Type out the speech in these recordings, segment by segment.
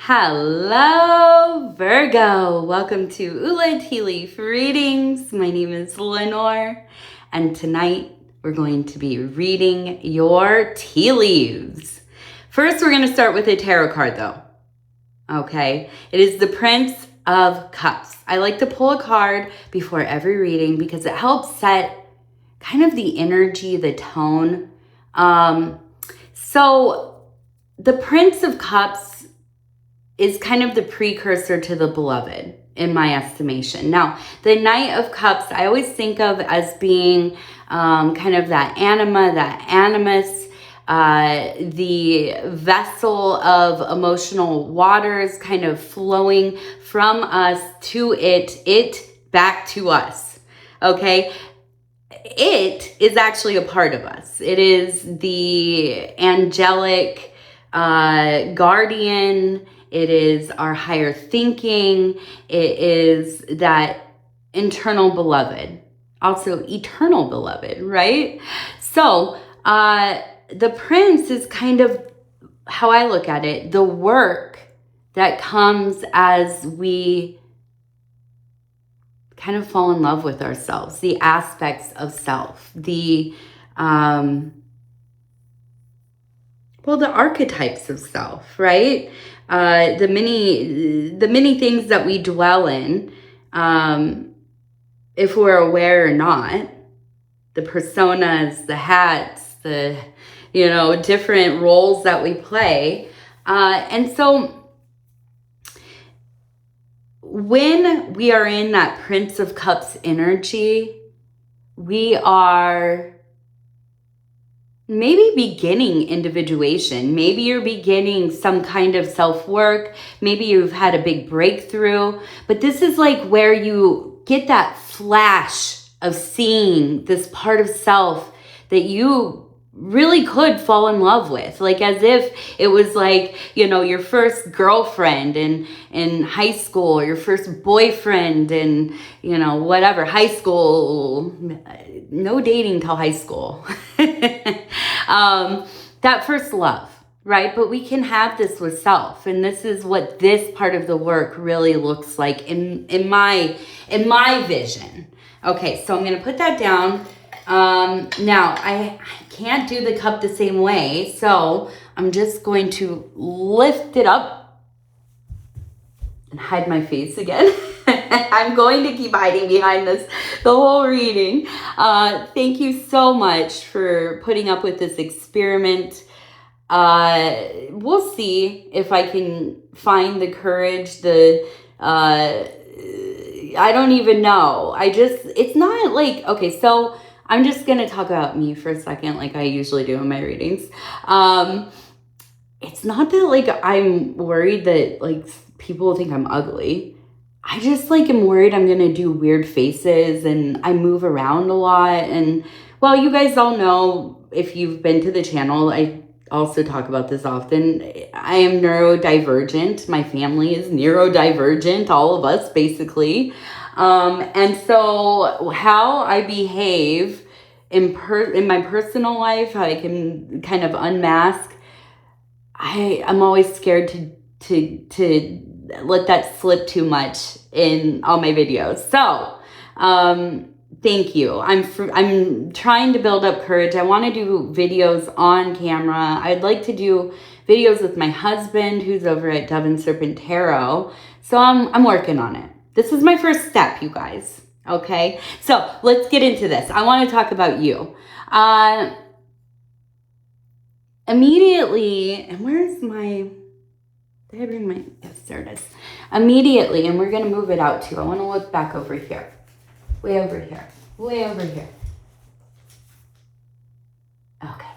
Hello, Virgo. Welcome to Ula Tea Leaf Readings. My name is Lenor, and tonight we're going to be reading your tea leaves. First, we're going to start with a tarot card, though. Okay, it is the Prince of Cups. I like to pull a card before every reading because it helps set kind of the energy, the tone. So the Prince of Cups is kind of the precursor to the Beloved, in my estimation. Now, the Knight of Cups, I always think of as being kind of that anima, that animus, the vessel of emotional waters kind of flowing from us to it back to us, okay? It is actually a part of us. It is the angelic guardian. It is our higher thinking. It is that internal beloved, also eternal beloved, right? So the Prince is kind of how I look at it, the work that comes as we kind of fall in love with ourselves, the aspects of self, the archetypes of self, right? The many things that we dwell in, if we're aware or not, the personas, the hats, the, different roles that we play. And so when we are in that Prince of Cups energy, we are maybe beginning individuation. Maybe you're beginning some kind of self-work. Maybe you've had a big breakthrough. But this is like where you get that flash of seeing this part of self that you really could fall in love with. Like as if it was like, your first girlfriend in high school, or your first boyfriend in, whatever, high school. No dating till high school. That first love, right? But we can have this with self. And this is what this part of the work really looks like in my vision. Okay, so I'm going to put that down. Now, I can't do the cup the same way, so I'm just going to lift it up and hide my face again. I'm going to keep hiding behind this the whole reading. Thank you so much for putting up with this experiment. We'll see if I can find the courage, I don't even know. It's not like, okay, so I'm just going to talk about me for a second, like I usually do in my readings. It's not that like I'm worried that like people will think I'm ugly. I just like am worried I'm going to do weird faces and I move around a lot. And well, you guys all know, if you've been to the channel, I also talk about this often. I am neurodivergent. My family is neurodivergent, all of us basically. And so how I behave in my personal life, how I can kind of unmask, I'm always scared to let that slip too much in all my videos. So, thank you. I'm trying to build up courage. I want to do videos on camera. I'd like to do videos with my husband, who's over at Dove and Serpent Tarot. So I'm working on it. This is my first step, you guys. Okay? So let's get into this. I want to talk about you. Immediately, and where's my... Did I bring my... Yes, there it is. Immediately, and we're going to move it out too. I want to look back over here. Way over here. Way over here. Okay.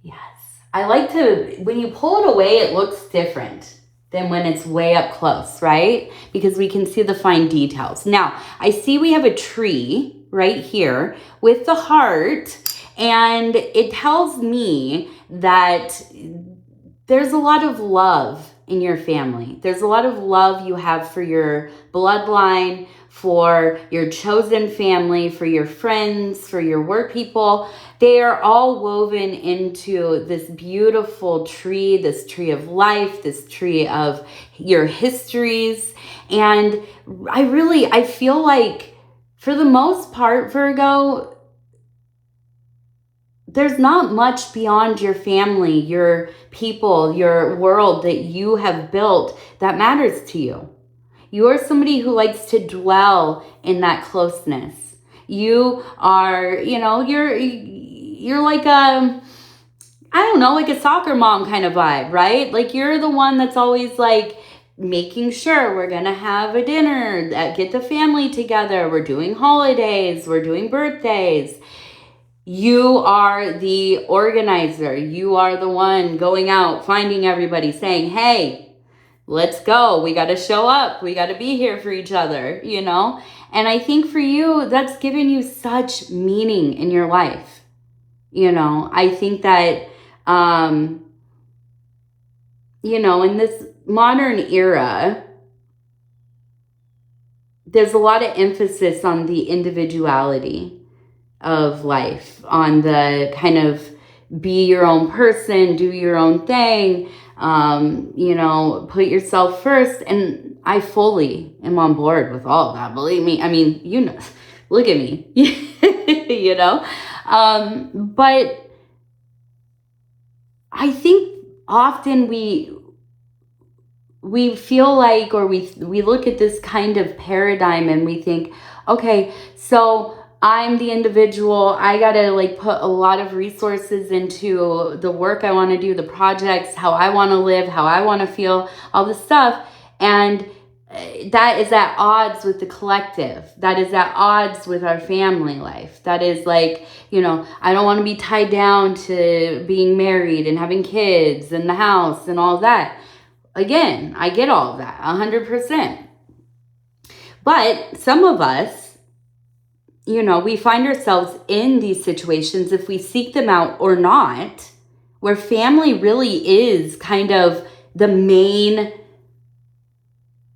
Yes. I like to... When you pull it away, it looks different than when it's way up close, right? Because we can see the fine details. Now, I see we have a tree right here with the heart, and it tells me that there's a lot of love in your family. There's a lot of love you have for your bloodline, for your chosen family, for your friends, for your work people. They are all woven into this beautiful tree, this tree of life, this tree of your histories. And I feel like for the most part, Virgo, there's not much beyond your family, your people, your world that you have built that matters to you. You are somebody who likes to dwell in that closeness. You are, you're like a, I don't know, like a soccer mom kind of vibe, right? Like you're the one that's always like making sure we're going to have a dinner, get the family together. We're doing holidays, we're doing birthdays. You are the organizer. You are the one going out, finding everybody, saying, hey, let's go. We got to show up. We got to be here for each other, And I think for you, that's given you such meaning in your life. I think that, in this modern era, there's a lot of emphasis on the individuality of life, on the kind of be your own person, do your own thing, put yourself first. And I fully am on board with all of that. Believe me. I mean, look at me, but I think often we feel like, or we look at this kind of paradigm and we think, okay, so I'm the individual. I got to put a lot of resources into the work I want to do, the projects, how I want to live, how I want to feel, all this stuff. And that is at odds with the collective. That is at odds with our family life. That is I don't want to be tied down to being married and having kids and the house and all that. Again, I get all of that, 100%. But some of us, we find ourselves in these situations, if we seek them out or not, where family really is kind of the main,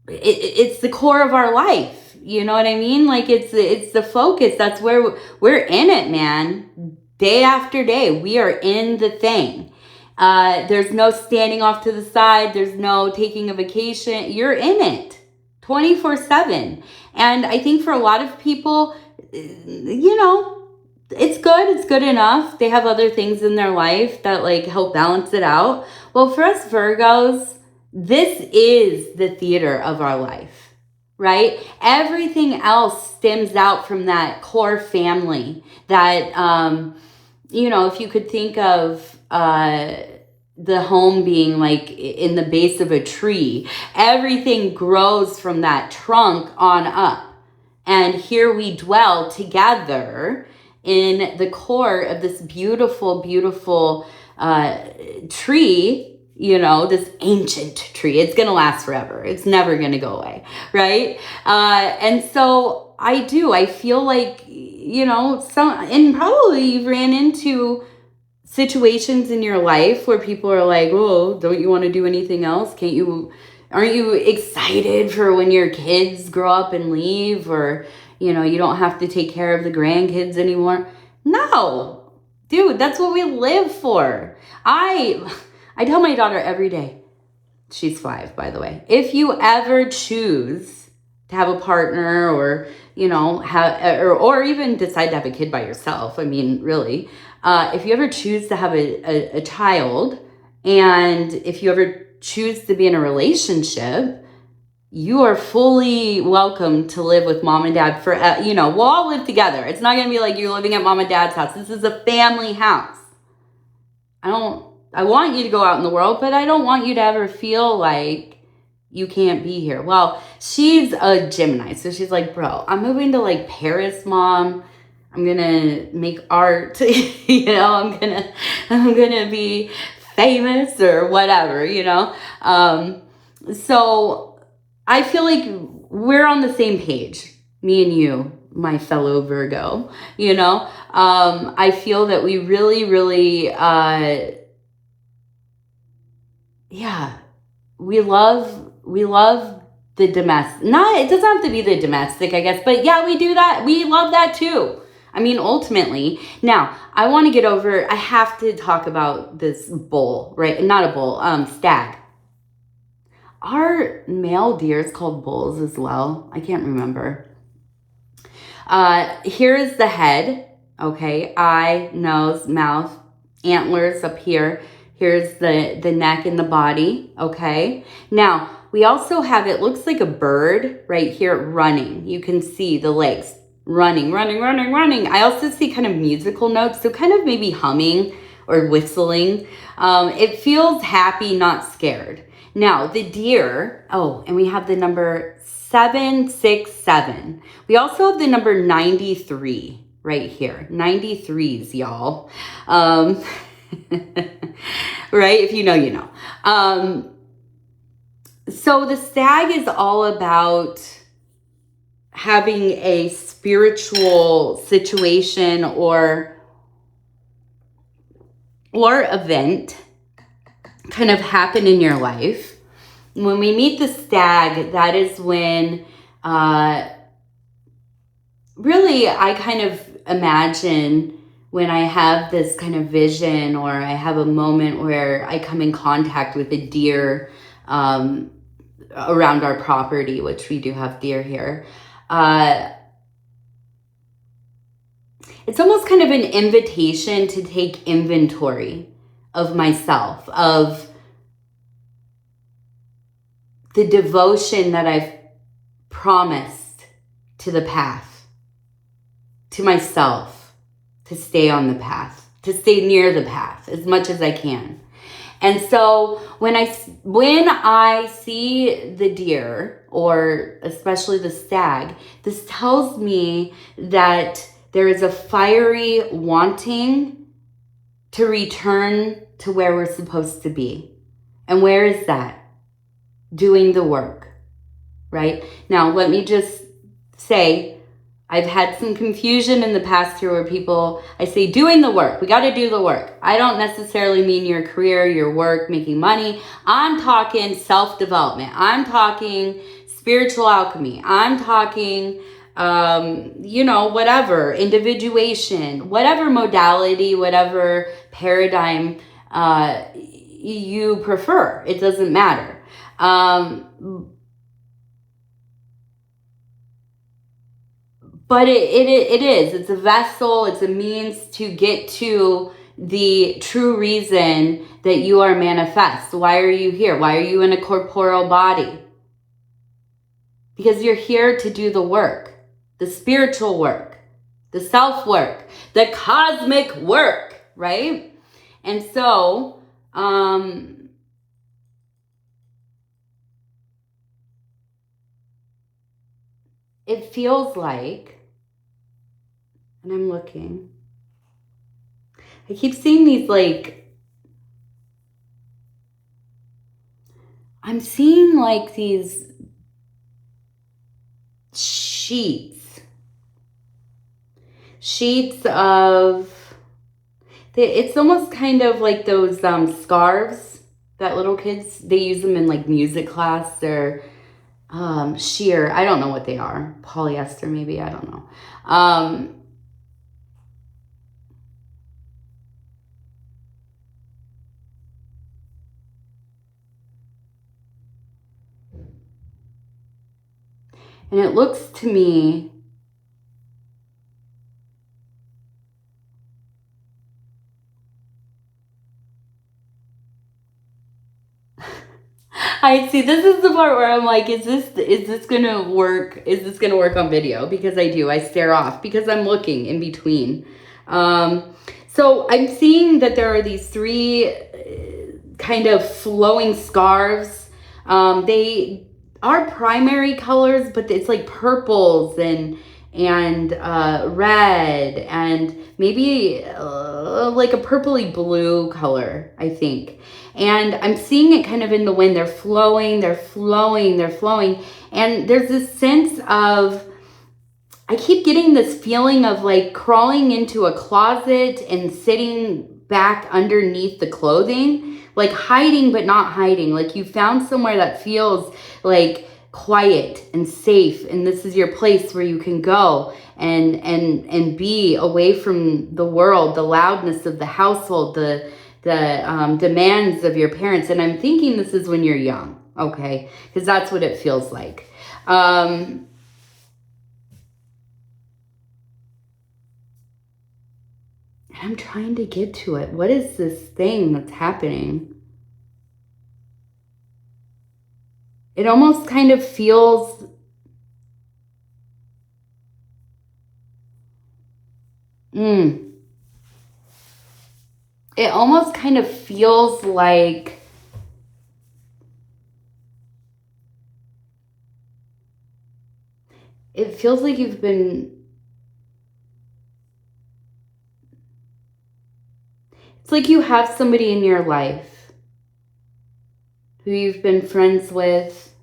it's the core of our life. You know what I mean? It's the focus. That's where we're in it, man. Day after day, we are in the thing. There's no standing off to the side. There's no taking a vacation. You're in it 24/7. And I think for a lot of people, it's good. It's good enough. They have other things in their life that help balance it out. Well, for us Virgos, this is the theater of our life, right? Everything else stems out from that core family that, if you could think of, the home being in the base of a tree, everything grows from that trunk on up. And here we dwell together in the core of this beautiful, beautiful tree, this ancient tree. It's going to last forever. It's never going to go away, right? And so I feel like, and probably you've ran into situations in your life where people are like, oh, don't you want to do anything else? Aren't you excited for when your kids grow up and leave, or, you don't have to take care of the grandkids anymore? No, dude, that's what we live for. I tell my daughter every day, she's 5, by the way, if you ever choose to have a partner or, or even decide to have a kid by yourself, I mean, really, if you ever choose to have a child, and if you ever choose to be in a relationship, you are fully welcome to live with mom and dad for, we'll all live together. It's not going to be like you're living at mom and dad's house. This is a family house. I want you to go out in the world, but I don't want you to ever feel like you can't be here. Well, she's a Gemini, so she's like, bro, I'm moving to Paris, mom. I'm going to make art, I'm going to be famous or whatever, So I feel like we're on the same page, me and you, my fellow Virgo, I feel that we really, really yeah, we love the domestic. Not, it doesn't have to be the domestic, I guess, but yeah, we do that. We love that too. I mean, ultimately. Now, I want to get over, I have to talk about this bull, right? Not a bull, stag. Are male deers called bulls as well? I can't remember. Here is the head, okay? Eye, nose, mouth, antlers up here. Here's the neck and the body, okay? Now, we also have, it looks like a bird right here running. You can see the legs running, running, running, running. I also see kind of musical notes, so kind of maybe humming or whistling. It feels happy, not scared. Now, the deer, oh, and we have the number 767. We also have the number 93 right here. 93s, y'all. Right? If you know, you know. So the stag is all about having a spiritual situation or event kind of happen in your life. When we meet the stag, that is when really I kind of imagine when I have this kind of vision or I have a moment where I come in contact with a deer around our property, which we do have deer here. It's almost kind of an invitation to take inventory of myself, of the devotion that I've promised to the path, to myself, to stay on the path, to stay near the path as much as I can. And so when I see the deer, or especially the stag, this tells me that there is a fiery wanting to return to where we're supposed to be. And where is that? Doing the work, right? Now, let me just say, I've had some confusion in the past here where I say doing the work. We got to do the work. I don't necessarily mean your career, your work, making money. I'm talking self-development. I'm talking spiritual alchemy. I'm talking, whatever, individuation, whatever modality, whatever paradigm you prefer. It doesn't matter. But it is. It's a vessel. It's a means to get to the true reason that you are manifest. Why are you here? Why are you in a corporeal body? Because you're here to do the work, the spiritual work, the self work, the cosmic work, right? And so, it feels like, and I'm looking, I keep seeing these I'm seeing like these sheets of, it's almost kind of like those scarves that little kids, they use them in like music class. They're sheer, I don't know what they are, polyester maybe, I don't know. And it looks to me I see, this is the part where I'm like, is this gonna work? Is this gonna work on video? Because I stare off because I'm looking in between. So I'm seeing that there are these three kind of flowing scarves. They are primary colors, but it's like purples and red and maybe like a purpley blue color, I think. And I'm seeing it kind of in the wind. They're flowing, they're flowing, they're flowing. And there's this sense of, I keep getting this feeling of like crawling into a closet and sitting back underneath the clothing, like hiding but not hiding. Like you found somewhere that feels like quiet and safe, and this is your place where you can go and be away from the world, the loudness of the household, the demands of your parents. And I'm thinking this is when you're young, okay? Because that's what it feels like. And I'm trying to get to it. What is this thing that's happening? It almost kind of feels... It almost kind of feels like... It feels like you've been... It's like you have somebody in your life who you've been friends with,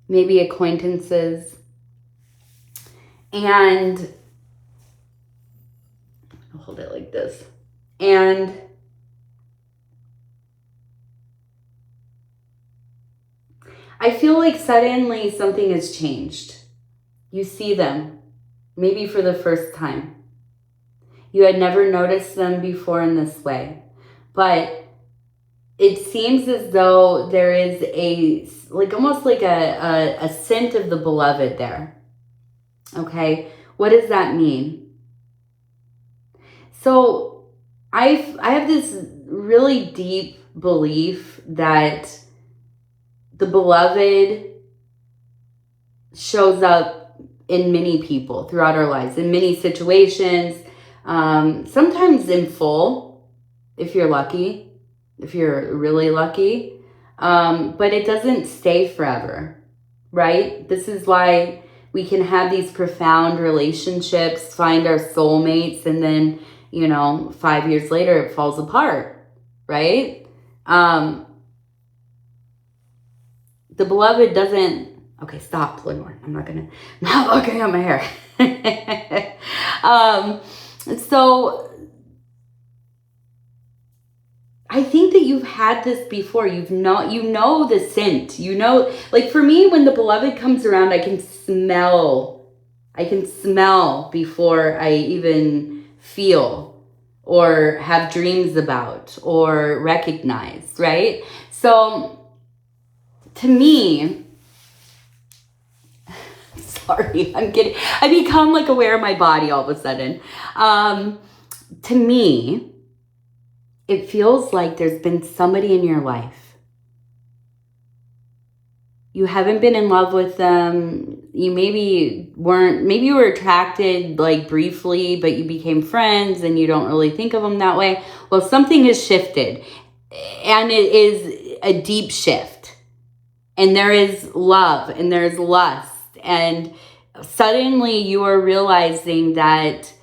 maybe acquaintances, and I'll hold it like this. And I feel like suddenly something has changed. You see them, maybe for the first time. You had never noticed them before in this way, but it seems as though there is almost like a scent of the beloved there. Okay, what does that mean? So I have this really deep belief that the beloved shows up in many people throughout our lives, in many situations, sometimes in full, if you're lucky, if you're really lucky, but it doesn't stay forever, right? This is why we can have these profound relationships, find our soulmates, and then, 5 years later, it falls apart, right? The beloved doesn't... Okay, stop, Lenor. I'm not looking at my hair. So I think that you've had this before. You know the scent. Like for me, when the beloved comes around, I can smell before I even feel or have dreams about or recognize, right? So to me, sorry, I become like aware of my body all of a sudden. To me, it feels like there's been somebody in your life. You haven't been in love with them. You maybe you were attracted like briefly, but you became friends and you don't really think of them that way. Well, something has shifted, and it is a deep shift. And there is love and there's lust. And suddenly you are realizing that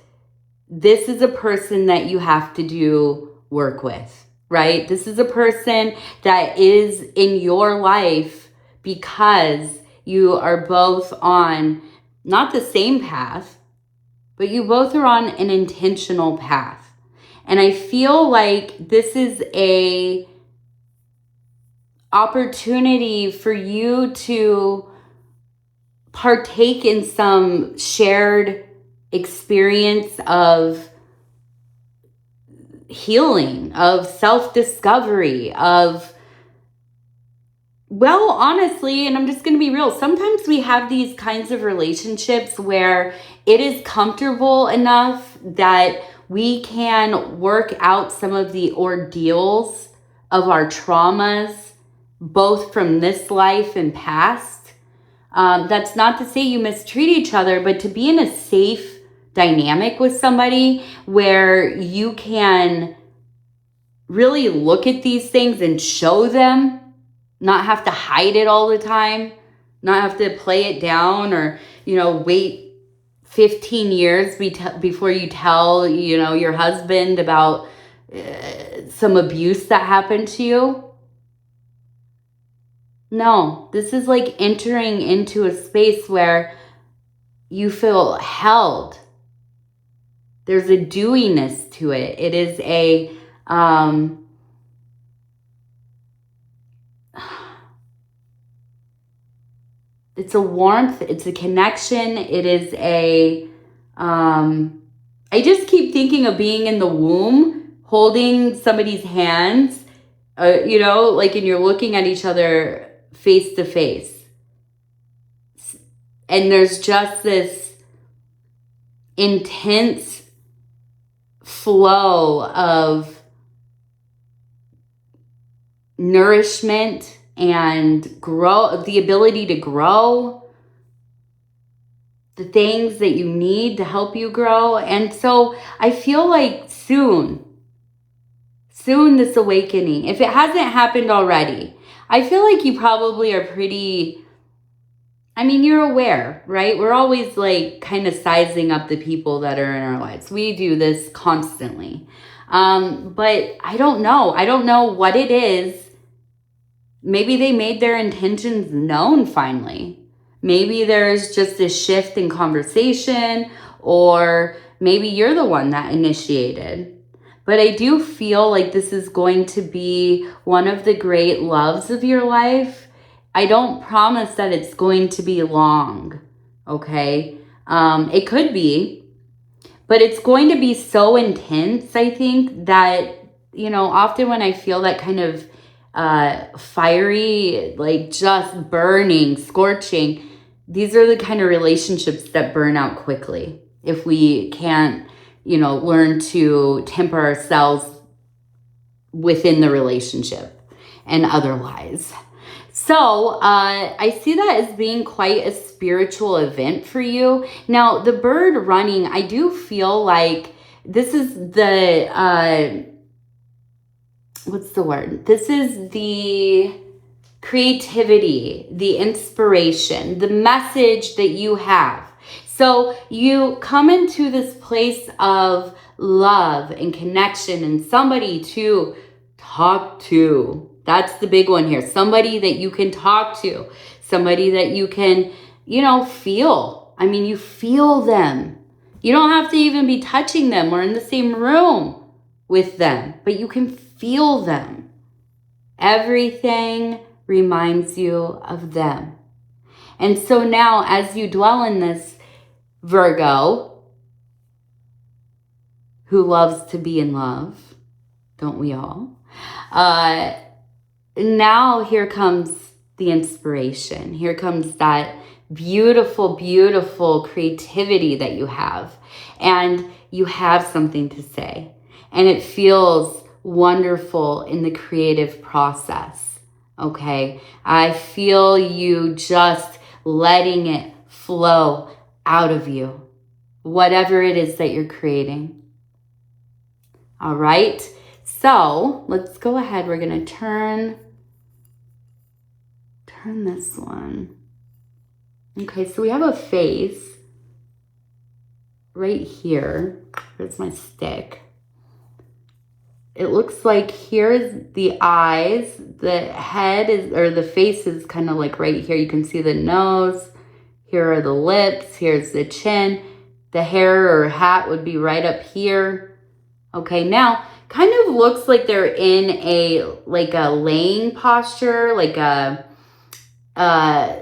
this is a person that you have to do work with, right? This is a person that is in your life because you are both on not the same path, but you both are on an intentional path. And I feel like this is a opportunity for you to partake in some shared experience of healing, of self-discovery, of, well, honestly, and I'm just going to be real, sometimes we have these kinds of relationships where it is comfortable enough that we can work out some of the ordeals of our traumas, both from this life and past. That's not to say you mistreat each other, but to be in a safe dynamic with somebody where you can really look at these things and show them, not have to hide it all the time, not have to play it down or, wait 15 years before you tell, your husband about some abuse that happened to you. No, this is like entering into a space where you feel held. There's a dewiness to it. It is a, it's a warmth. It's a connection. It is a, I just keep thinking of being in the womb, holding somebody's hands, you know, like, and you're looking at each other face to face. And there's just this intense flow of nourishment and the ability to grow, the things that you need to help you grow. And so I feel like soon this awakening, if it hasn't happened already, I feel like you probably are pretty, I mean, you're aware, right? We're always like kind of sizing up the people that are in our lives. We do this constantly. But I don't know. I don't know what it is. Maybe they made their intentions known finally. Maybe there's just a shift in conversation, or maybe you're the one that initiated. But I do feel like this is going to be one of the great loves of your life. I don't promise that it's going to be long, okay? It could be, but it's going to be so intense, I think, that, you know, often when I feel that kind of fiery, like just burning, scorching, these are the kind of relationships that burn out quickly if we can't, you know, learn to temper ourselves within the relationship and otherwise. So I see that as being quite a spiritual event for you. Now, the bird running, I do feel like this is the, what's the word? This is the creativity, the inspiration, the message that you have. So you come into this place of love and connection and somebody to talk to. That's the big one here. Somebody that you can talk to. Somebody that you can, you know, feel. I mean, you feel them. You don't have to even be touching them or in the same room with them, but you can feel them. Everything reminds you of them. And so now, as you dwell in this, Virgo, who loves to be in love, don't we all? Now here comes the inspiration. Here comes that beautiful, beautiful creativity that you have. And you have something to say. And it feels wonderful in the creative process. Okay? I feel you just letting it flow out of you. Whatever it is that you're creating. All right? So let's go ahead. We're going to turn this one. Okay, so we have a face right here. Here's my stick. It looks like here's the eyes. The head is, or the face is kind of like right here. You can see the nose. Here are the lips. Here's the chin. The hair or hat would be right up here. Okay, now kind of looks like they're in a laying posture, like a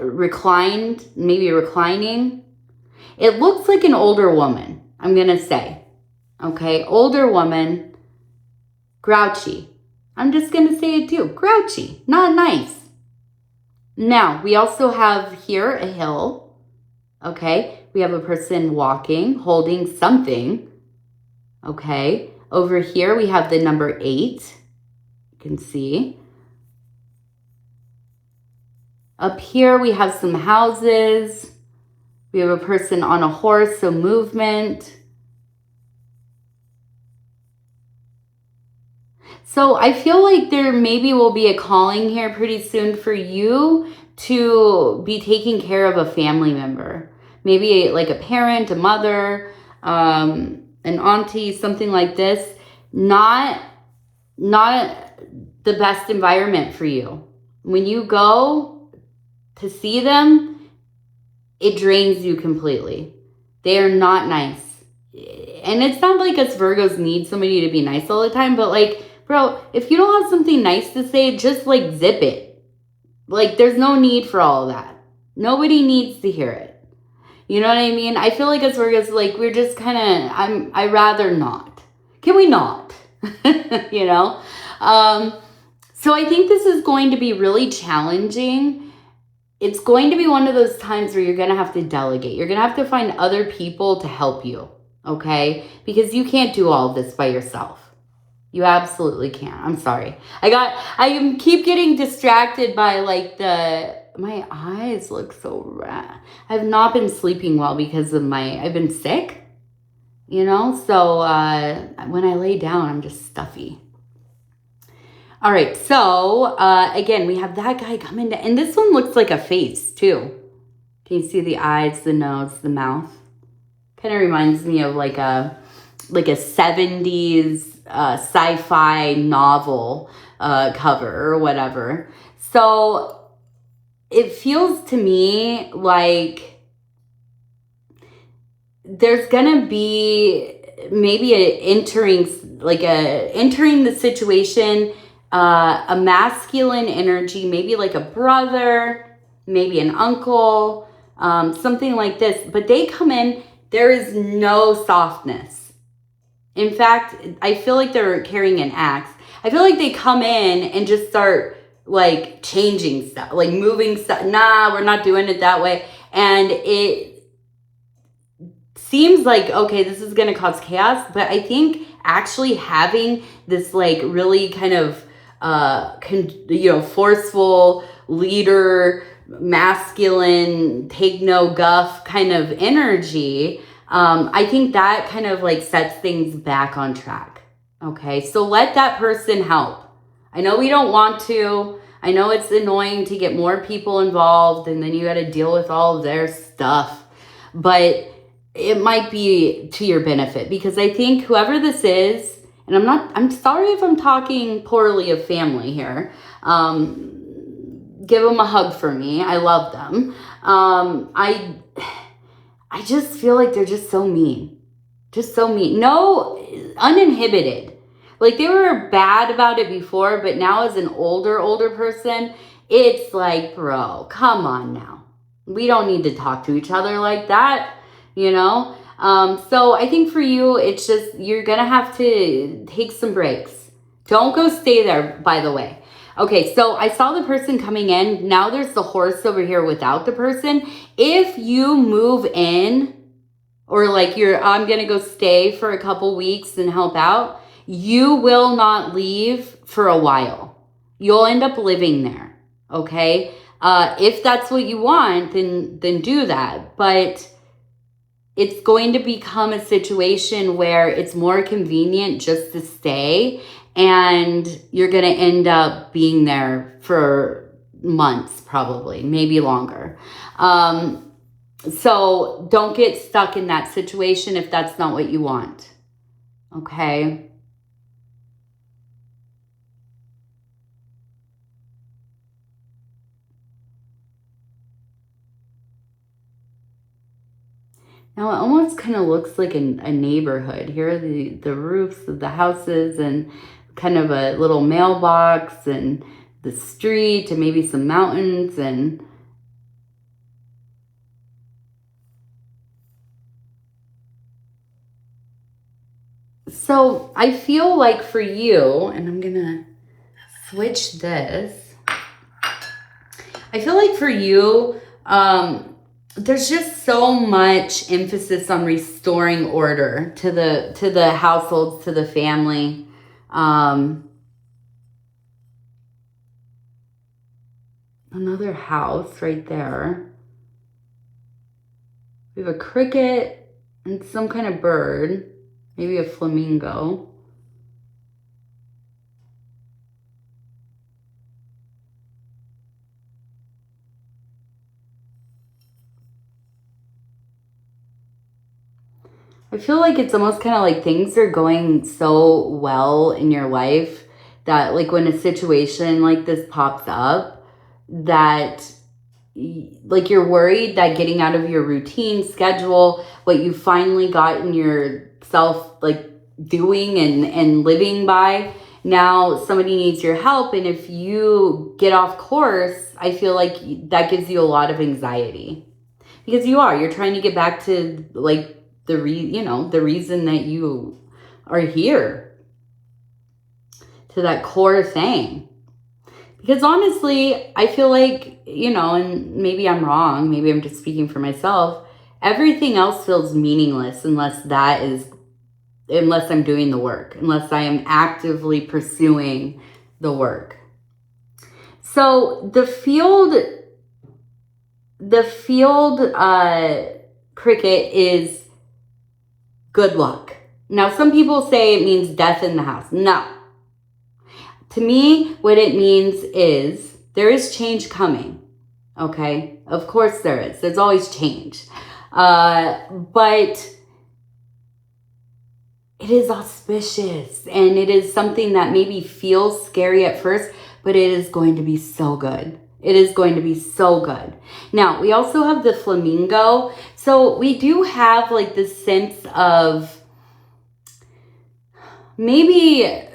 reclined, maybe reclining. It looks like an older woman, I'm gonna say. Okay, older woman, grouchy. I'm just gonna say it too, grouchy, not nice. Now, we also have here a hill. Okay, we have a person walking, holding something. Okay, over here we have the number 8. You can see. Up here we have some houses. We have a person on a horse, so movement. So I feel like there maybe will be a calling here pretty soon for you to be taking care of a family member. Maybe like a parent, a mother, an auntie, something like this. Not the best environment for you. When you go to see them, it drains you completely. They are not nice. and it's not like us Virgos need somebody to be nice all the time, but like, bro, if you don't have something nice to say, just like zip it. Like, there's no need for all of that. Nobody needs to hear it. You know what I mean? I feel like as Virgos, like, we're just kind of, I rather not. Can we not? You know? So I think this is going to be really challenging. It's going to be one of those times where you're going to have to delegate. You're going to have to find other people to help you, okay? Because you can't do all of this by yourself. You absolutely can't. I'm sorry. I keep getting distracted by like my eyes look so red. I've not been sleeping well because of I've been sick, you know? So when I lay down, I'm just stuffy. All right, so again, we have that guy coming down, and this one looks like a face too. Can you see the eyes, the nose, the mouth? Kind of reminds me of like a 70s sci-fi novel cover or whatever. So it feels to me like there's gonna be maybe entering the situation. A masculine energy, maybe like a brother, maybe an uncle, something like this. But they come in, there is no softness. In fact, I feel like they're carrying an axe. I feel like they come in and just start like changing stuff, like moving stuff. Nah, we're not doing it that way. And it seems like, okay, this is going to cause chaos. But I think actually having this like really kind of forceful leader, masculine, take no guff kind of energy, I think that kind of like sets things back on track. Okay, so let that person help. I know we don't want to. I know it's annoying to get more people involved and then you got to deal with all of their stuff, but it might be to your benefit because I think whoever this is, and I'm sorry if I'm talking poorly of family here. Give them a hug for me. I love them. I just feel like they're just so mean. Just so mean. No, uninhibited. Like they were bad about it before, but now as an older person, it's like, bro, come on now. We don't need to talk to each other like that, you know? So I think for you, it's just, you're going to have to take some breaks. Don't go stay there, by the way. Okay, so I saw the person coming in. Now there's the horse over here without the person. If you move in or like I'm going to go stay for a couple weeks and help out, you will not leave for a while. You'll end up living there, okay? If that's what you want, then do that. But it's going to become a situation where it's more convenient just to stay and you're going to end up being there for months, probably, maybe longer. So don't get stuck in that situation if that's not what you want. Okay? Now it almost kind of looks like a neighborhood. Here are the roofs of the houses and kind of a little mailbox and the street and maybe some mountains and so I feel like for you, and I'm gonna switch this. I feel like for you, there's just so much emphasis on restoring order to the households, to the family. Another house right there. We have a cricket and some kind of bird, maybe a flamingo. I feel like it's almost kind of like things are going so well in your life that like when a situation like this pops up, that like you're worried that getting out of your routine schedule, what you finally got in your self like doing and living by. Now somebody needs your help, and if you get off course, I feel like that gives you a lot of anxiety, because you're trying to get back to like the reason that you are here, to that core thing. Because honestly, I feel like, and maybe I'm wrong, maybe I'm just speaking for myself, everything else feels meaningless unless I'm doing the work, unless I am actively pursuing the work. So the field cricket is good luck. Now, some people say it means death in the house. No. To me, what it means is there is change coming. Okay? Of course there is. There's always change. But it is auspicious, and it is something that maybe feels scary at first, but it is going to be so good. It is going to be so good. Now, we also have the flamingo. So we do have like this sense of maybe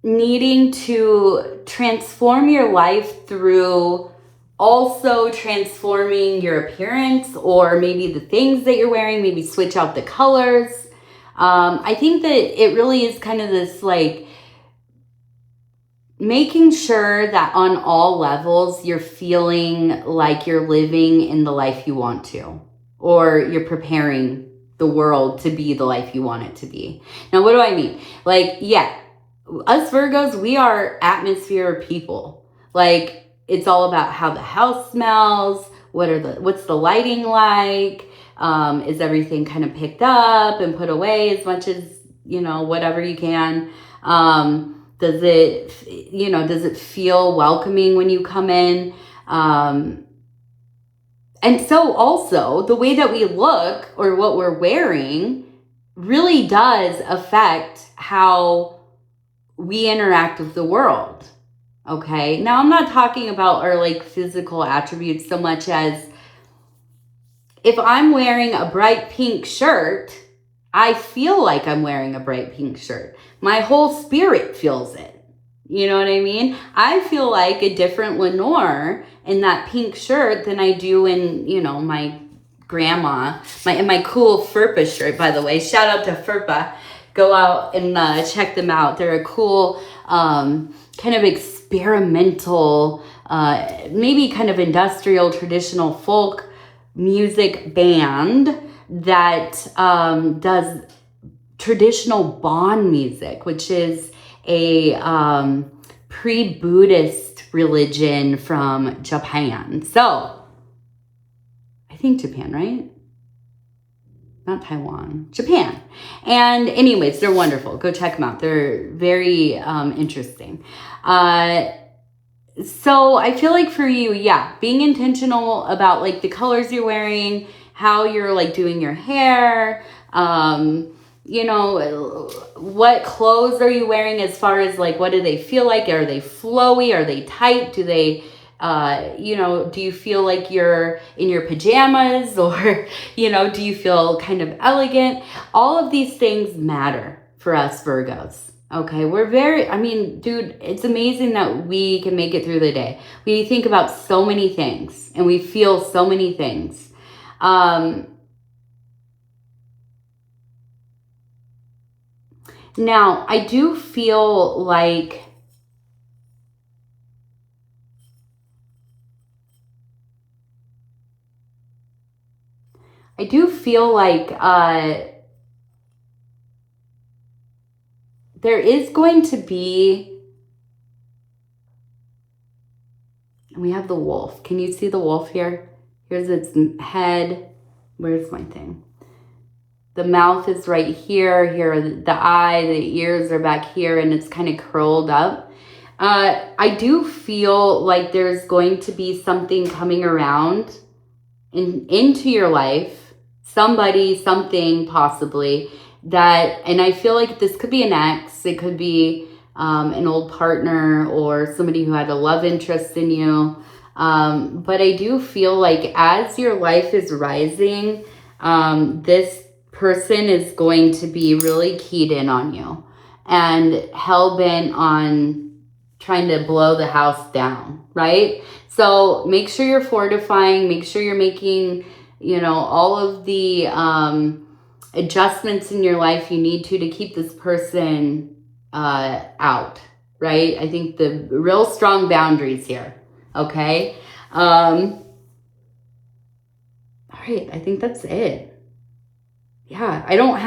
needing to transform your life through also transforming your appearance, or maybe the things that you're wearing, maybe switch out the colors. I think that it really is kind of this like making sure that on all levels you're feeling like you're living in the life you want to, or you're preparing the world to be the life you want it to be. Now, what do I mean? Like, yeah, us Virgos, we are atmosphere people. Like, it's all about how the house smells. What's the lighting like? Is everything kind of picked up and put away as much as, whatever you can? Does it feel welcoming when you come in? And so also the way that we look or what we're wearing really does affect how we interact with the world. Okay. Now, I'm not talking about our like physical attributes so much as if I'm wearing a bright pink shirt, I feel like I'm wearing a bright pink shirt. My whole spirit feels it. You know what I mean? I feel like a different Lenor in that pink shirt than I do in, my grandma, my cool Furpa shirt, by the way. Shout out to Furpa. Go out and check them out. They're a cool kind of experimental, maybe kind of industrial, traditional folk music band that does traditional Bon music, which is a pre-Buddhist religion from Japan. So, I think Japan, right? Not Taiwan, Japan. And anyways, they're wonderful. Go check them out. They're very interesting. So I feel like for you, being intentional about like the colors you're wearing, how you're like doing your hair, what clothes are you wearing as far as like, what do they feel like? Are they flowy? Are they tight? Do they, do you feel like you're in your pajamas, or, do you feel kind of elegant? All of these things matter for us Virgos. Okay. Dude, it's amazing that we can make it through the day. We think about so many things and we feel so many things. Now, I do feel like there is going to be, and we have the wolf. Can you see the wolf here? Here's its head. Where's my thing? The mouth is right here. Here are the eye, the ears are back here, and it's kind of curled up. I do feel like there's going to be something coming around into your life. Somebody, something possibly that, and I feel like this could be an ex. It could be an old partner or somebody who had a love interest in you. But I do feel like as your life is rising, This person is going to be really keyed in on you and hell-bent on trying to blow the house down, right? So make sure you're fortifying, make sure you're making, you know, all of the adjustments in your life you need to keep this person out, right? I think the real strong boundaries here, okay? All right, I think that's it. Yeah, I don't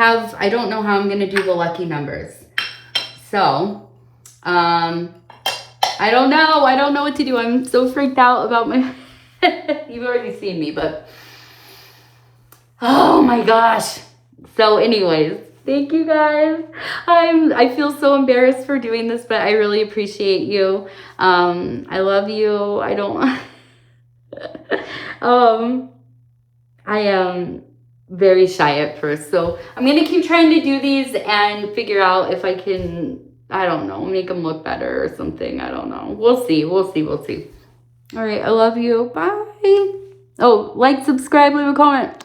know how I'm going to do the lucky numbers. So, I don't know what to do. I'm so freaked out about my, you've already seen me, but, oh my gosh. So anyways, thank you guys. I feel so embarrassed for doing this, but I really appreciate you. I love you. I don't, I am very shy at first. So I'm going to keep trying to do these and figure out if I can, I don't know, make them look better or something. I don't know. We'll see. We'll see. We'll see. All right. I love you. Bye. Oh, like, subscribe, leave a comment.